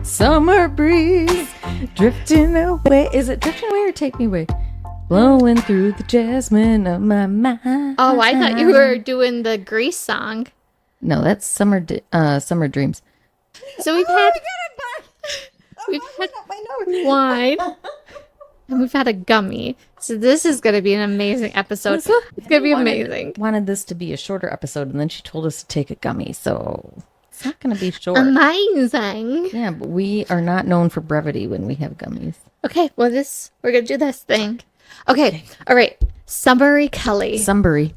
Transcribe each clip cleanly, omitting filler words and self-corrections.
Summer breeze drifting away. Is it drifting away or take me away? Blowing through the jasmine of my mind. Oh, I thought you were doing the Grease song. No, that's summer dreams. So we've had wine and we've had a gummy. So this is going to be an amazing episode. It's going to be amazing. Wanted this to be a shorter episode, and then she told us to take a gummy, so it's not going to be short. Amazing. Yeah, but we are not known for brevity when we have gummies. Okay, well we're going to do this thing. Okay, all right. Sunbury Kelly. Sunbury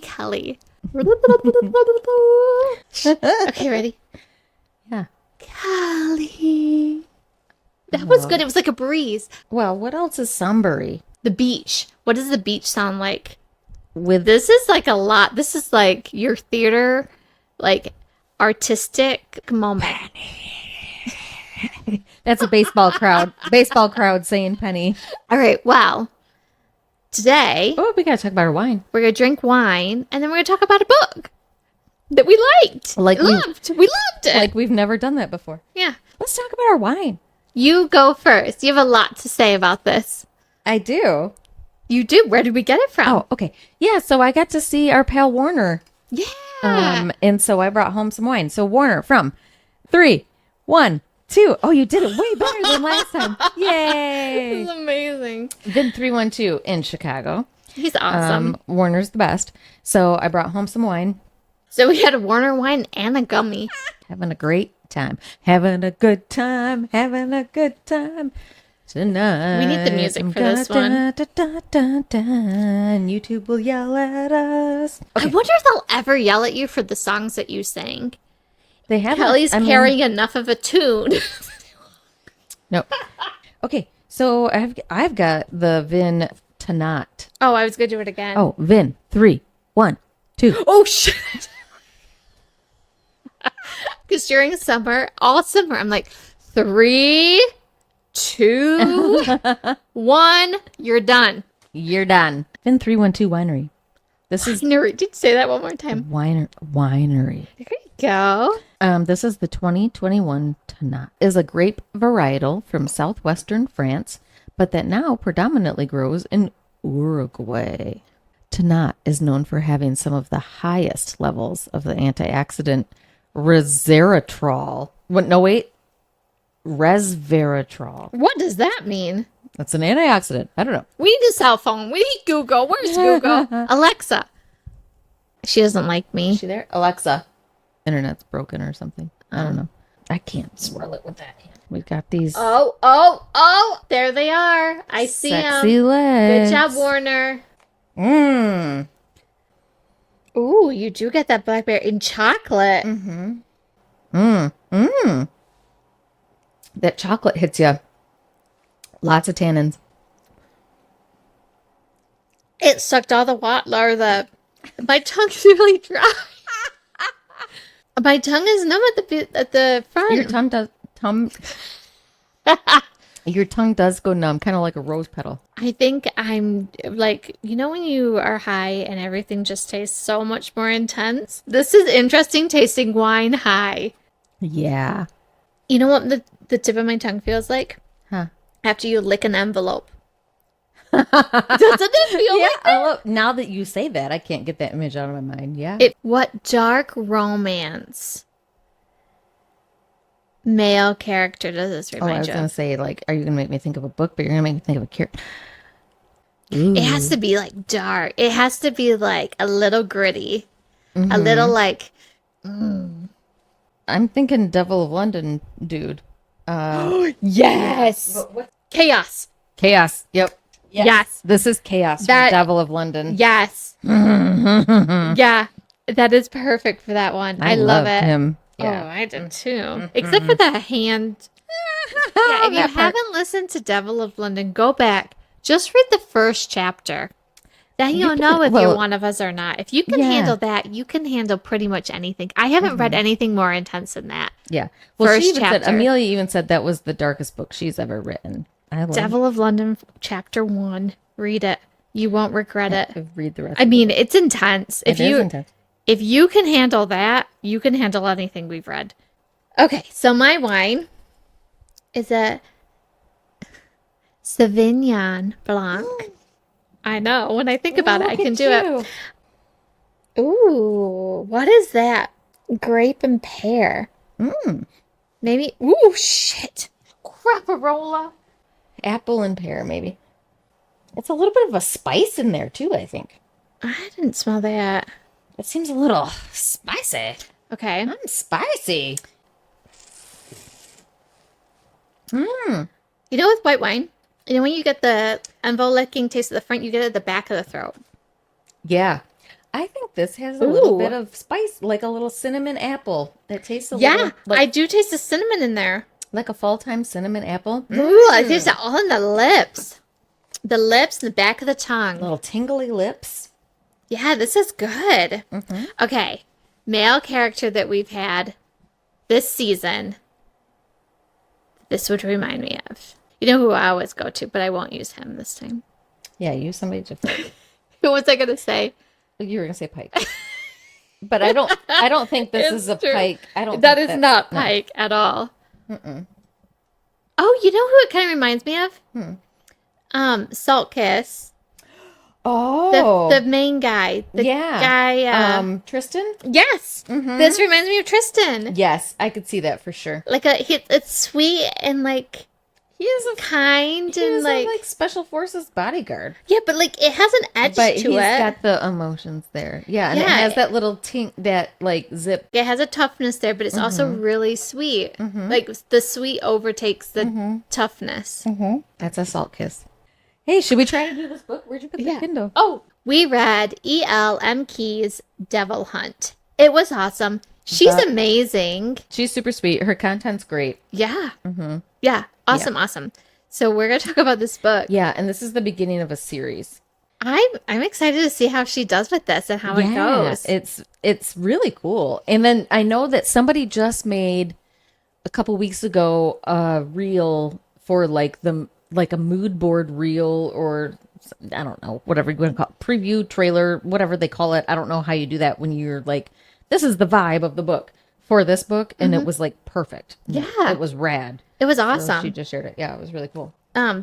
Kelly. Okay, ready? Yeah. Kelly. That was good. It was like a breeze. Well, what else is Sunbury? The beach. What does the beach sound like? This is like a lot. This is like your theater, like artistic moment. That's a baseball crowd. Baseball crowd saying penny. All right. Well, today we gotta talk about our wine. We're gonna drink wine, and then we're gonna talk about a book that we liked. We loved it. Like we've never done that before. Yeah. Let's talk about our wine. You go first. You have a lot to say about this. I do. You do? Where did we get it from? Oh, okay. Yeah, so I got to see our pal Warner. Yeah. And so I brought home some wine. So Warner, from 3, 1, 2. Oh, you did it way better than last time. Yay. This is amazing. Vin 312 in Chicago. He's awesome. Warner's the best. So I brought home some wine. So we had a Warner wine and a gummy. Having a great time. Having a good time. Having a good time. Tonight. We need the music for this one. And YouTube will yell at us. Okay. I wonder if they'll ever yell at you for the songs that you sang. They have. Kelly's carrying enough of a tune. No. Okay, so I've got the Vin Tanat. Oh, I was gonna do it again. Oh, Vin 3, 1, 2. Oh shit! Because during summer, all summer, I'm like 3, 2, 1. You're done. You're done. Vin 312 Winery. This is Did you say that one more time? Winery. There you go. This is the 2021 Tanat. Is a grape varietal from southwestern France, but that now predominantly grows in Uruguay. Tanat is known for having some of the highest levels of the antioxidant resveratrol. Resveratrol. What does that mean? That's an antioxidant. I don't know. We need a cell phone. We need Google. Where's Google? Alexa. She doesn't like me. Is she there? Alexa. Internet's broken or something. I don't know. I can't swirl it with that hand. We've got these Oh. There they are. I see them. sexy legs. Good job, Warner. Ooh, you do get that blackberry in chocolate. That chocolate hits you. Lots of tannins. It sucked all the water. My tongue's really dry. My tongue is numb at the front. Your tongue does go numb, kind of like a rose petal. I think I'm like, when you are high and everything just tastes so much more intense? This is interesting tasting wine high. Yeah. You know what the tip of my tongue feels like? Huh. After you lick an envelope. Doesn't it feel like that? Now that you say that, I can't get that image out of my mind. Yeah. What dark romance male character does this remind you I was of? going to say, like, are you going to make me think of a book, but you're going to make me think of a character. It has to be like dark. It has to be like a little gritty. A little like... I'm thinking Devil of London, dude. Yes! Chaos. Chaos. Yep. Yes. This is Chaos from Devil of London. Yes. Yeah. That is perfect for that one. I love it. Him. Yeah. Oh, I did too. Except for the hand. Yeah, if you haven't listened to Devil of London, go back. Just read the first chapter. Then you'll know if you're one of us or not. If you can handle that, you can handle pretty much anything. I haven't read anything more intense than that. Yeah. Well, first chapter. Amelia even said that was the darkest book she's ever written. Devil of London, chapter 1. Read it. You won't regret it. Read the rest. It's intense. It is intense. If you can handle that, you can handle anything we've read. Okay, so my wine is a Sauvignon Blanc. I know. When I think about it, I can do it. Ooh, what is that? Grape and pear. Maybe. Ooh, shit. Craparola. Apple and pear, maybe. It's a little bit of a spice in there, too, I think. I didn't smell that. It seems a little spicy. Okay. Spicy. You know, with white wine, you know, when you get the envol-licking taste at the front, you get it at the back of the throat. Yeah. I think this has a little bit of spice, like a little cinnamon apple. That tastes a little... Yeah, I do taste the cinnamon in there. Like a fall-time cinnamon apple. Ooh, I taste it all in the lips. The lips and the back of the tongue. Little tingly lips. Yeah, this is good. Okay, male character that we've had this season. This would remind me of. You know who I always go to, but I won't use him this time. Yeah, use somebody different. Who was I going to say? You were going to say Pike. But I don't think this is a true. Pike. I don't That think is not Pike at all. Oh, you know who it kind of reminds me of? Salt Kiss. Oh. The main guy. The guy. Tristan? Yes. This reminds me of Tristan. Yes, I could see that for sure. Like it's sweet and like He is a kind and like special forces bodyguard. yeah, but like it has an edge But to he's it. got the emotions there. Yeah, and it Yeah. has that little tink, that like zip. It has a toughness there, but it's also really sweet. Like the sweet overtakes the toughness. That's a salt kiss. Hey, should we try to do this book? Where'd you put the Kindle? Oh, we read E.L. Emkey's Devil Hunt. It was awesome. She's amazing. She's super sweet. Her content's great. Yeah. Yeah. Awesome. So we're going to talk about this book. Yeah, and this is the beginning of a series. I'm excited to see how she does with this and how it goes. It's really cool. And then I know that somebody just made a couple weeks ago a reel for like a mood board reel, or I don't know, whatever you want to call it, preview, trailer, whatever they call it. I don't know how you do that when you're like, this is the vibe of the book for this book. And it was like perfect. Yeah. It was rad. It was So awesome. she just shared it. Yeah, it was really cool.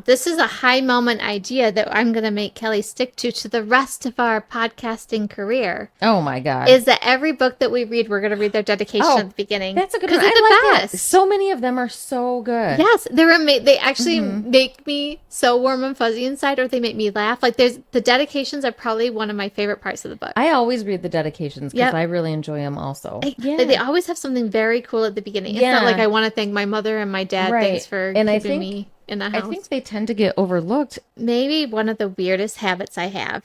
This is a high moment idea that I'm going to make Kelly stick to the rest of our podcasting career. Oh my God. Is that every book that we read, we're going to read their dedication at the beginning. That's a good one. Because they're the best. So many of them are so good. Yes, they actually make me so warm and fuzzy inside, or they make me laugh. Like the dedications are probably one of my favorite parts of the book. I always read the dedications because I really enjoy them also. They always have something very cool at the beginning. It's not like I want to thank my mother and my dad. Right. Thanks for And keeping me in the house. I think they tend to get overlooked. Maybe one of the weirdest habits I have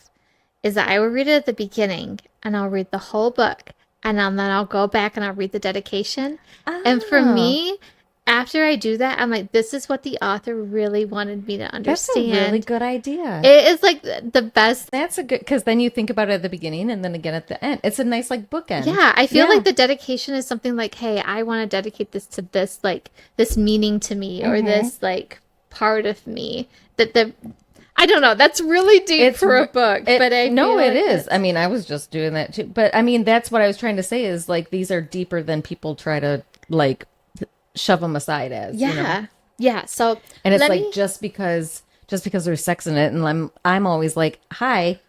is that I will read it at the beginning and I'll read the whole book and then I'll go back and I'll read the dedication. And for me, after I do that, I'm like, this is what the author really wanted me to understand. That's a really good idea. It is like the best. That's a good, because then you think about it at the beginning and then again at the end. It's a nice like bookend. Yeah, I feel like the dedication is something like, hey, I want to dedicate this to this, like this meaning to me or this like part of me I don't know. That's really deep for a book, but I no, feel it like is. I mean, I was just doing that too, but I mean, that's what I was trying to say is like these are deeper than people try to like shove them aside as. Yeah, you know? yeah. So and it's like just because there's sex in it, and I'm always like, hi,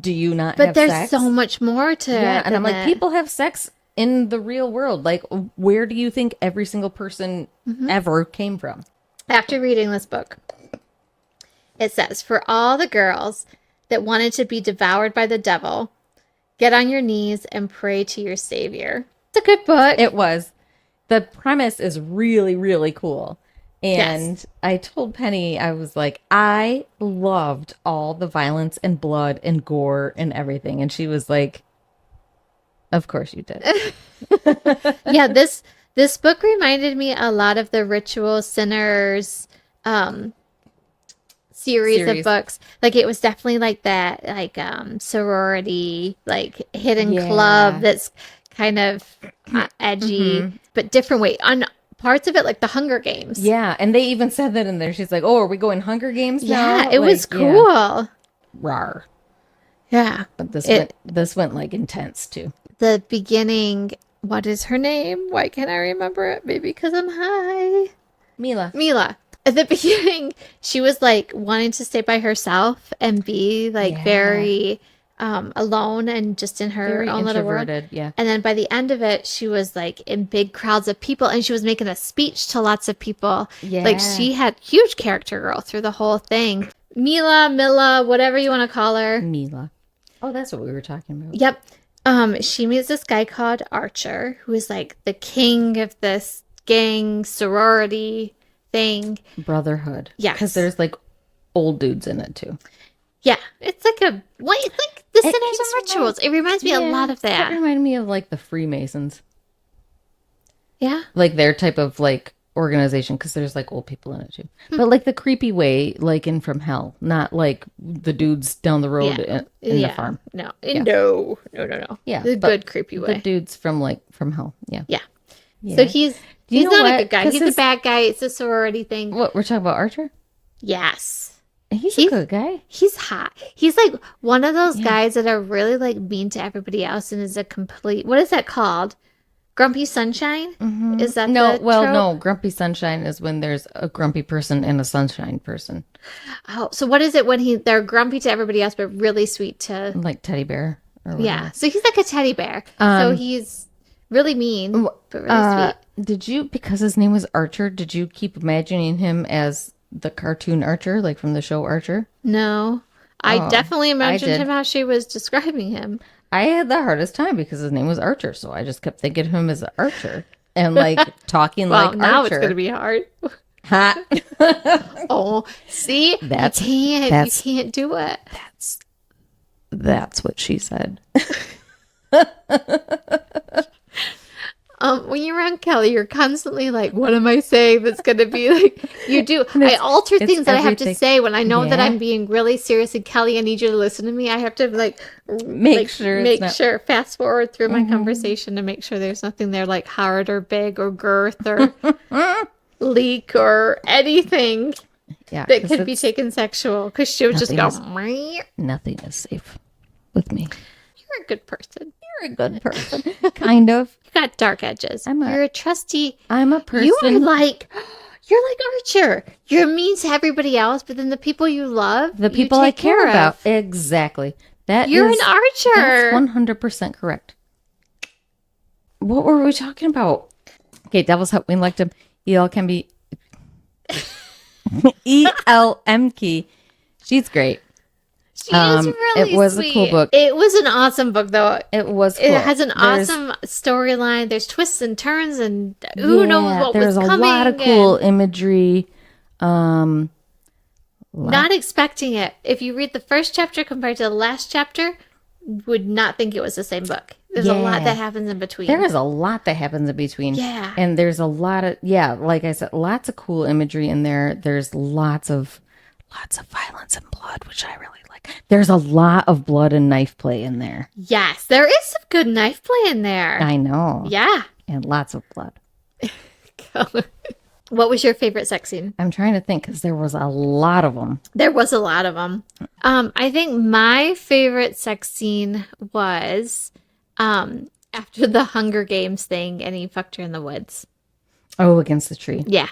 do you not? But have there's sex? so much more to it. And I'm like, people have sex in the real world. Like, where do you think every single person ever came from? After reading this book, it says, for all the girls that wanted to be devoured by the devil, get on your knees and pray to your savior. It's a good book. It was. The premise is really, really cool. And Yes. I told Penny, I was like, I loved all the violence and blood and gore and everything. And she was like, of course you did. Yeah, this book reminded me a lot of the Ritual Sinners series of books. Like it was definitely like that, like sorority, like hidden club that's kind of edgy, but different way. On parts of it, like the Hunger Games. Yeah, and they even said that in there. She's like, "Oh, are we going Hunger Games now?" Yeah, it was cool. Rawr. Yeah, But this went like intense too. the beginning. What is her name? Why can't I remember it? Maybe because I'm high. Mila. At the beginning, she was like wanting to stay by herself and be like very alone and just in her Very own little world. introverted, yeah. And then by the end of it, she was like in big crowds of people and she was making a speech to lots of people. Yeah. Like she had huge character growth through the whole thing. Mila, whatever you want to call her. Mila. Oh, that's what we were talking about. Yep. She meets this guy called Archer, who is like the king of this gang sorority thing. Brotherhood. Yes. Because there's like old dudes in it too. Yeah. It's like it's like the Sinners and Rituals. It reminds me a lot of that. It reminded me of like the Freemasons. Yeah. Like their type of like organization, because there's like old people in it too. But like the creepy way, like in From Hell, not like the dudes down the road in the farm. No. Yeah. No. Yeah. The good creepy way. The dudes from Hell. Yeah. Yeah. So he's not a good guy. He's a bad guy. It's a sorority thing. What, we're talking about Archer? Yes. He's a good guy. He's hot. He's like one of those guys that are really like mean to everybody else and is a complete, what is that called? Grumpy Sunshine? Mm-hmm. Is that the trope? No. Grumpy Sunshine is when there's a grumpy person and a sunshine person. Oh, so what is it when they're grumpy to everybody else but really sweet to... Like teddy bear. Or whatever. Yeah, so he's like a teddy bear. So he's really mean, but really sweet. Did you, because his name was Archer, did you keep imagining him as the cartoon Archer, like from the show Archer? No. I definitely imagined did. him how she was describing him. I had the hardest time because his name was Archer, so I just kept thinking of him as Archer and like talking like Archer. Now it's going to be hard. Hot. Oh, see? You can't do it. That's what she said. When you're around Kelly, you're constantly like, what am I saying that's going to be like, you do. I alter things that I have to say when I know that I'm being really serious and Kelly, I need you to listen to me. I have to like make sure, fast forward through my conversation to make sure there's nothing there like hard or big or girth or leak or anything that could be taken sexual. Because she would just go, nothing is safe with me. You're a good person. You're a good person. Kind of. You got dark edges. You're a trusty. I'm a person. You're like Archer. You're mean to everybody else, but then the people you love, the people I care about. Exactly. You're an Archer. That's 100% correct. What were we talking about? Okay, Devil's Help. We liked him. E.L. can be E.L. Emkey. She's great. She is really It was sweet. a cool book. It was an awesome book, though. It was cool. It has an awesome storyline. There's twists and turns, and who knows what was coming. There's a lot of cool imagery. Not expecting it. If you read the first chapter compared to the last chapter, would not think it was the same book. There's a lot that happens in between. There is a lot that happens in between. Yeah. And there's a lot of, like I said, lots of cool imagery in there. There's lots of violence and blood, which I really like. There's a lot of blood and knife play in there. Yes, there is some good knife play in there. I know. Yeah. And lots of blood. What was your favorite sex scene? I'm trying to think because there was a lot of them. There was a lot of them. I think my favorite sex scene was after the Hunger Games thing and he fucked her in the woods. Oh, against the tree. Yeah.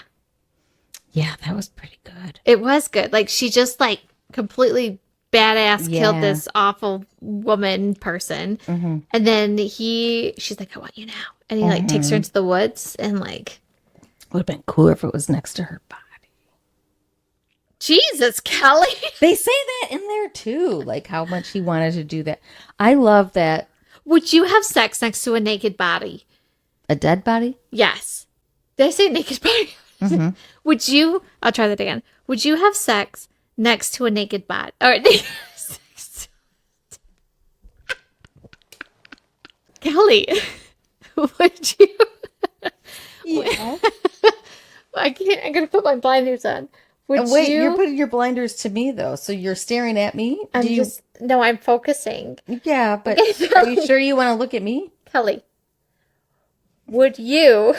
Yeah, that was pretty good. It was good. Like she just like completely badass killed this awful woman person. Mm-hmm. And then she's like, I want you now. And he like takes her into the woods and like. Would have been cooler if it was next to her body. Jesus, Kelly. They say that in there too, like how much he wanted to do that. I love that. Would you have sex next to a naked body? A dead body? Yes. Did I say naked body? Mm-hmm. Would you, I'll try that again. Would you have sex next to a naked body? Or Kelly, would you? Yeah. I can't. I'm gonna put my blinders on. Wait, you're putting your blinders to me though, so you're staring at me. No, I'm focusing. Yeah, but are you sure you want to look at me, Kelly? Would you?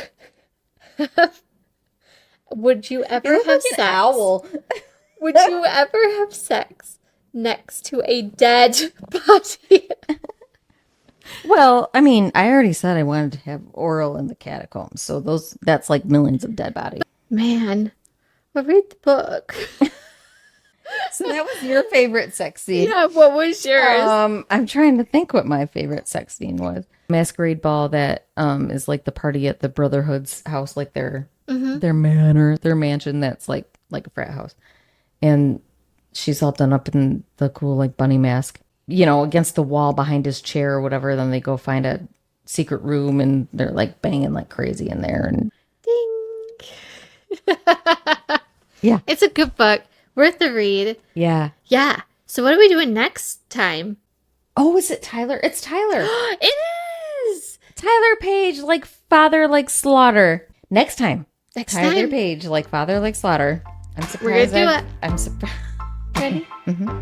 Would you ever have sex? Owl. Would you ever have sex next to a dead body? Well, I mean, I already said I wanted to have oral in the catacombs, so that's like millions of dead bodies. Man, well, read the book. So that was your favorite sex scene. Yeah, what was yours? I'm trying to think what my favorite sex scene was. Masquerade ball that is like the party at the Brotherhood's house, like their manor, their mansion that's like a frat house. And she's all done up in the cool like bunny mask, against the wall behind his chair or whatever. Then they go find a secret room and they're like banging like crazy in there. And Ding. yeah, It's a good book. Worth the read. yeah. Yeah. So what are we doing next time? Oh, is it Tyler? It's Tyler. It is. Tyler Page, like father, like slaughter. Next time. Next Tyler time. Page, like father, like slaughter. I'm We're surprised. gonna do it. I'm surprised. Ready? Mm-hmm.